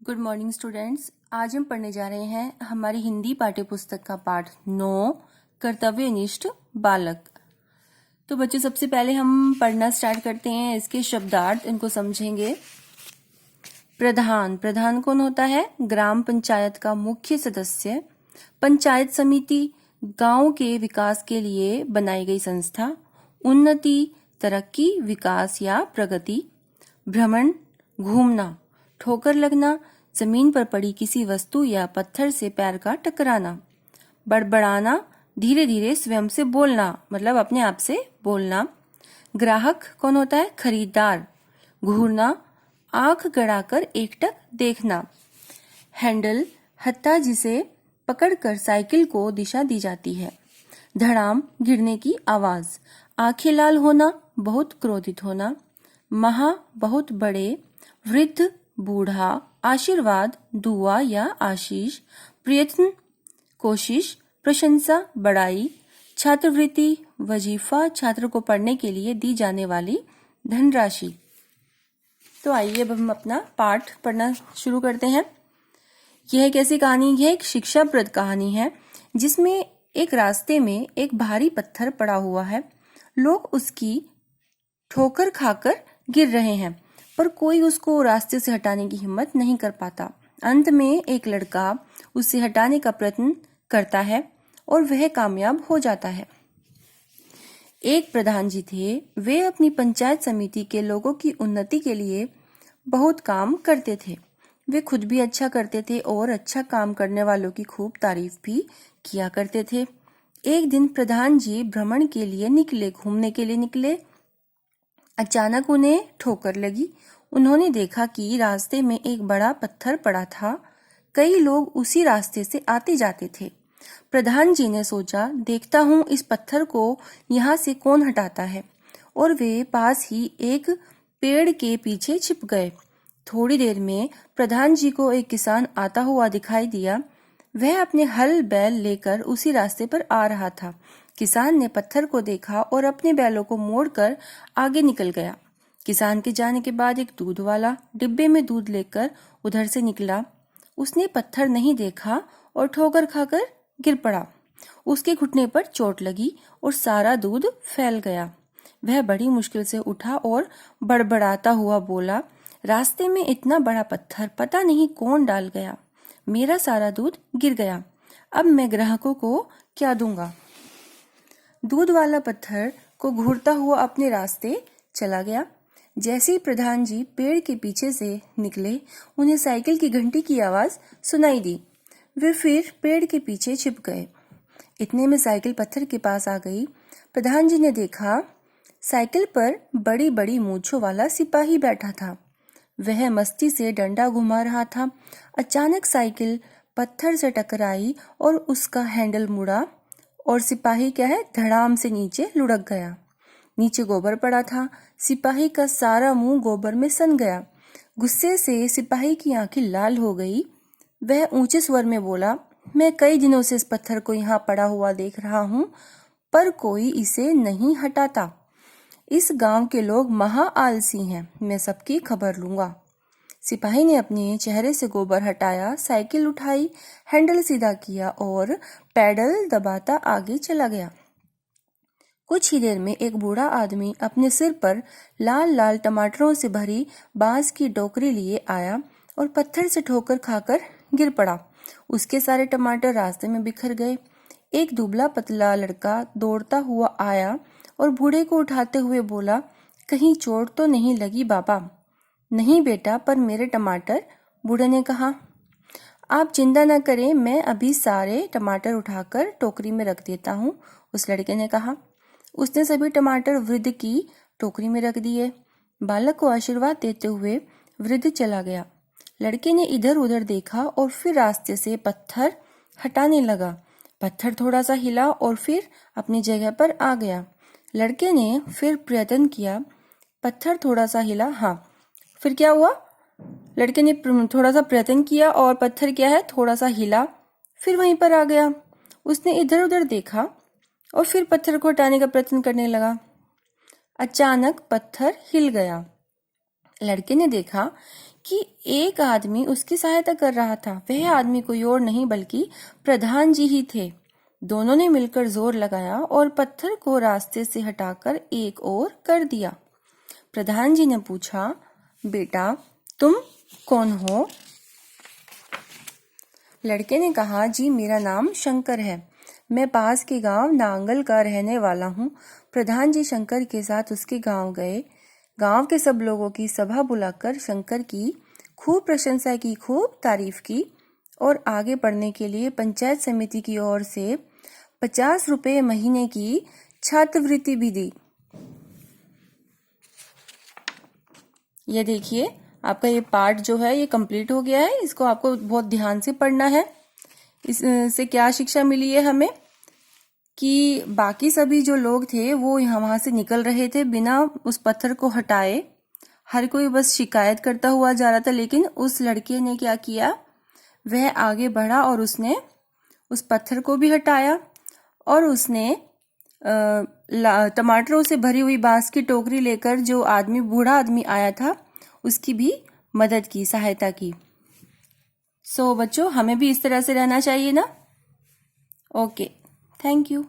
Good morning students. आज हम पढ़ने जा रहे हैं हमारी हिंदी पाठ्य पुस्तक का पाठ 9 कर्तव्यनिष्ठ बालक। तो बच्चों, सबसे पहले हम पढ़ना स्टार्ट करते हैं। इसके शब्दार्थ इनको समझेंगे। प्रधान। प्रधान कौन होता है? ग्राम पंचायत का मुख्य सदस्य। पंचायत समिति गांव के विकास के लिए बनाई गई संस्था। उन्नति, तरक्की, विकास या प्रगति। भ्रमण, घूमना। ठोकर लगना, जमीन पर पड़ी किसी वस्तु या पत्थर से पैर का टकराना। बड़बड़ाना, धीरे धीरे स्वयं से बोलना, मतलब अपने आप से बोलना। ग्राहक कौन होता है? खरीदार। घूरना, आंख गड़ाकर एकटक देखना। हैंडल, हत्था जिसे पकड़कर साइकिल को दिशा दी जाती है। धड़ाम, गिरने की आवाज। आंखें लाल होना, बहुत क्रोधित होना। महा, बहुत बड़े। वृद्ध, बूढ़ा। आशीर्वाद, दुआ या आशीष। प्रयत्न, कोशिश। प्रशंसा, बड़ाई। छात्रवृत्ति, वजीफा, छात्र को पढ़ने के लिए दी जाने वाली धनराशि। तो आइए अब हम अपना पाठ पढ़ना शुरू करते हैं। यह एक ऐसी कहानी है, एक शिक्षाप्रद कहानी है, जिसमें एक रास्ते में एक भारी पत्थर पड़ा हुआ है। लोग उसकी ठोकर खाकर गिर रहे हैं, पर कोई उसको रास्ते से हटाने की हिम्मत नहीं कर पाता। अंत में एक लड़का उसे हटाने का प्रयत्न करता है और वह कामयाब हो जाता है। एक प्रधान जी थे। वे अपनी पंचायत समिति के लोगों की उन्नति के लिए बहुत काम करते थे। वे खुद भी अच्छा करते थे और अच्छा काम करने वालों की खूब तारीफ भी किया करते थे। एक दिन प्रधान जी भ्रमण के लिए निकले, घूमने के लिए निकले। अचानक उन्हें ठोकर लगी। उन्होंने देखा कि रास्ते में एक बड़ा पत्थर पड़ा था। कई लोग उसी रास्ते से आते जाते थे। प्रधान जी ने सोचा, देखता हूँ इस पत्थर को यहाँ से कौन हटाता है, और वे पास ही एक पेड़ के पीछे छिप गए। थोड़ी देर में प्रधान जी को एक किसान आता हुआ दिखाई दिया। वह अपने हल बैल लेकर उसी रास्ते पर आ रहा था। किसान ने पत्थर को देखा और अपने बैलों को मोड़कर आगे निकल गया। किसान के जाने के बाद एक दूध वाला डिब्बे में दूध लेकर उधर से निकला। उसने पत्थर नहीं देखा और ठोकर खाकर गिर पड़ा। उसके घुटने पर चोट लगी और सारा दूध फैल गया। वह बड़ी मुश्किल से उठा और बड़बड़ाता हुआ बोला, रास्ते में इतना बड़ा पत्थर पता नहीं कौन डाल गया। मेरा सारा दूध गिर गया। अब मैं ग्राहकों को क्या दूंगा? दूध वाला पत्थर को घूरता हुआ अपने रास्ते चला गया। जैसे ही प्रधान जी पेड़ के पीछे से निकले, उन्हें साइकिल की घंटी की आवाज सुनाई दी। वे फिर पेड़ के पीछे छिप गए। इतने में साइकिल पत्थर के पास आ गई। प्रधान जी ने देखा, साइकिल पर बड़ी बड़ी मूंछों वाला सिपाही बैठा था। वह मस्ती से डंडा घुमा रहा था। अचानक साइकिल पत्थर से टकराई और उसका हैंडल मुड़ा और सिपाही धड़ाम से नीचे लुढ़क गया। नीचे गोबर पड़ा था। सिपाही का सारा मुंह गोबर में सन गया। गुस्से से सिपाही की आंखें लाल हो गई। वह ऊंचे स्वर में बोला, मैं कई दिनों से इस पत्थर को यहाँ पड़ा हुआ देख रहा हूँ, पर कोई इसे नहीं हटाता। इस गांव के लोग महा आलसी हैं। मैं सबकी खबर लूंगा। सिपाही ने अपने चेहरे से गोबर हटाया, साइकिल उठाई, हैंडल सीधा किया और पैडल दबाता आगे चला गया। कुछ ही देर में एक बूढ़ा आदमी अपने सिर पर लाल लाल टमाटरों से भरी बांस की टोकरी लिए आया और पत्थर से ठोकर खाकर गिर पड़ा। उसके सारे टमाटर रास्ते में बिखर गए। एक दुबला पतला लड़का दौड़ता हुआ आया और बूढ़े को उठाते हुए बोला, कहीं चोट तो नहीं लगी बाबा? नहीं बेटा, पर मेरे टमाटर, बूढ़े ने कहा। आप चिंता न करें, मैं अभी सारे टमाटर उठाकर टोकरी में रख देता हूँ, उस लड़के ने कहा। उसने सभी टमाटर वृद्ध की टोकरी में रख दिए। बालक को आशीर्वाद देते हुए वृद्ध चला गया। लड़के ने इधर उधर देखा और फिर रास्ते से पत्थर हटाने लगा। पत्थर थोड़ा सा हिला और फिर अपनी जगह पर आ गया। लड़के ने फिर प्रयत्न किया। पत्थर थोड़ा सा हिला। हाँ, फिर क्या हुआ? लड़के ने थोड़ा सा प्रयत्न किया और पत्थर थोड़ा सा हिला, फिर वहीं पर आ गया। उसने इधर उधर देखा और फिर पत्थर को हटाने का प्रयत्न करने लगा। अचानक पत्थर हिल गया। लड़के ने देखा कि एक आदमी उसकी सहायता कर रहा था। वह आदमी कोई और नहीं बल्कि प्रधान जी ही थे। दोनों ने मिलकर जोर लगाया और पत्थर को रास्ते से हटाकर एक ओर कर दिया। प्रधान जी ने पूछा, बेटा तुम कौन हो? लड़के ने कहा, जी मेरा नाम शंकर है। मैं पास के गांव नांगल का रहने वाला हूँ। प्रधान जी शंकर के साथ उसके गांव गए। गांव के सब लोगों की सभा बुलाकर शंकर की खूब प्रशंसा की, खूब तारीफ की और आगे बढ़ने के लिए पंचायत समिति की ओर से 50 रुपये महीने की छात्रवृत्ति भी दी। ये देखिए, आपका ये पार्ट जो है ये कंप्लीट हो गया है। इसको आपको बहुत ध्यान से पढ़ना है। इससे क्या शिक्षा मिली है हमें कि बाकी सभी जो लोग थे वो वहां से निकल रहे थे बिना उस पत्थर को हटाए। हर कोई बस शिकायत करता हुआ जा रहा था, लेकिन उस लड़के ने क्या किया, वह आगे बढ़ा और उसने उस पत्थर को भी हटाया और उसने टमाटरों से भरी हुई बांस की टोकरी लेकर जो आदमी, बूढ़ा आदमी आया था, उसकी भी मदद की, सहायता की। सो बच्चों, हमें भी इस तरह से रहना चाहिए ना। Okay, thank you.